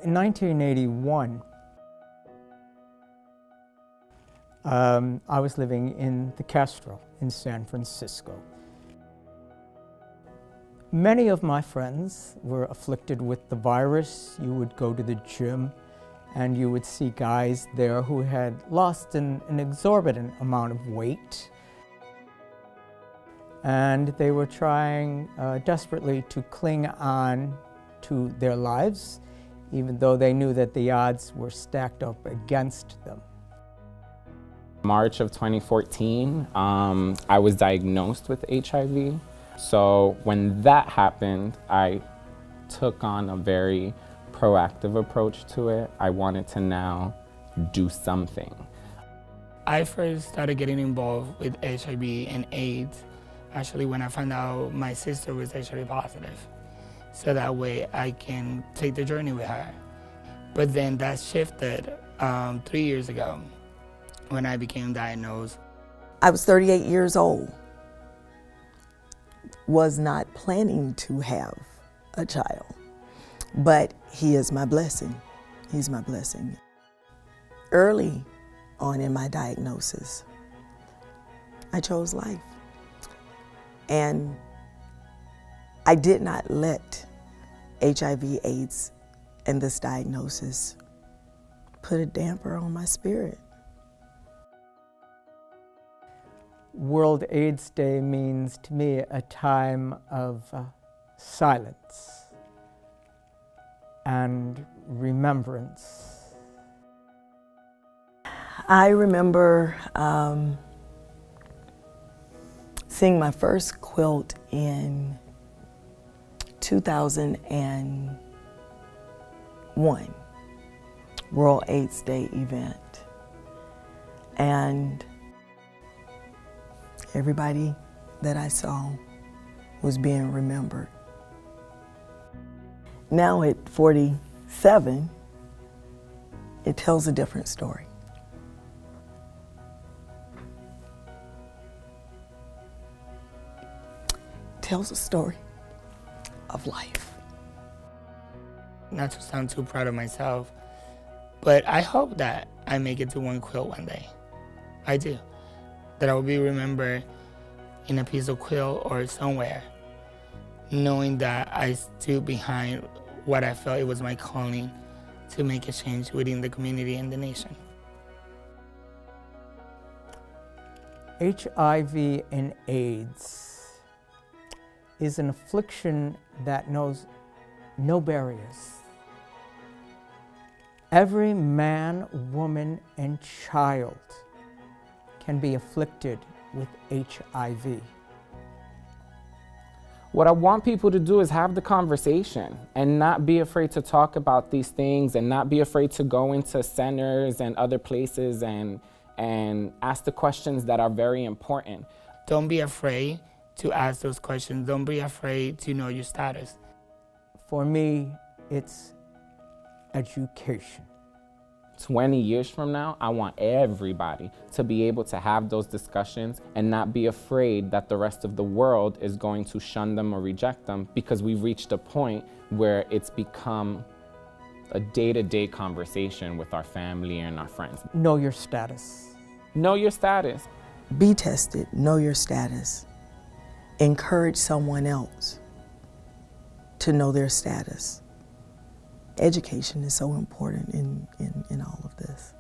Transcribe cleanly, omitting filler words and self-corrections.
In 1981, I was living in the Castro in San Francisco. Many of my friends were afflicted with the virus. You would go to the gym and you would see guys there who had lost an exorbitant amount of weight. And they were trying desperately to cling on to their lives, even though they knew that the odds were stacked up against them. March of 2014, I was diagnosed with HIV. So when that happened, I took on a very proactive approach to it. I wanted to now do something. I first started getting involved with HIV and AIDS actually when I found out my sister was HIV positive. So that way I can take the journey with her. But then that shifted 3 years ago when I became diagnosed. I was 38 years old. Was not planning to have a child, but he is my blessing. He's my blessing. Early on in my diagnosis, I chose life. And I did not let HIV, AIDS, and this diagnosis put a damper on my spirit. World AIDS Day means to me a time of silence and remembrance. I remember seeing my first quilt in 2001, World AIDS Day event. And everybody that I saw was being remembered. Now at 47, it tells a different story. It tells a story of life. Not to sound too proud of myself, but I hope that I make it to one quilt one day. I do. That I will be remembered in a piece of quilt or somewhere, knowing that I stood behind what I felt it was my calling to make a change within the community and the nation. HIV and AIDS is an affliction that knows no barriers. Every man, woman, and child can be afflicted with HIV. What I want people to do is have the conversation and not be afraid to talk about these things and not be afraid to go into centers and other places and ask the questions that are very important. Don't be afraid to ask those questions. Don't be afraid to know your status. For me, it's education. 20 years from now, I want everybody to be able to have those discussions and not be afraid that the rest of the world is going to shun them or reject them, because we've reached a point where it's become a day-to-day conversation with our family and our friends. Know your status. Know your status. Be tested, know your status. Encourage someone else to know their status. Education is so important in all of this.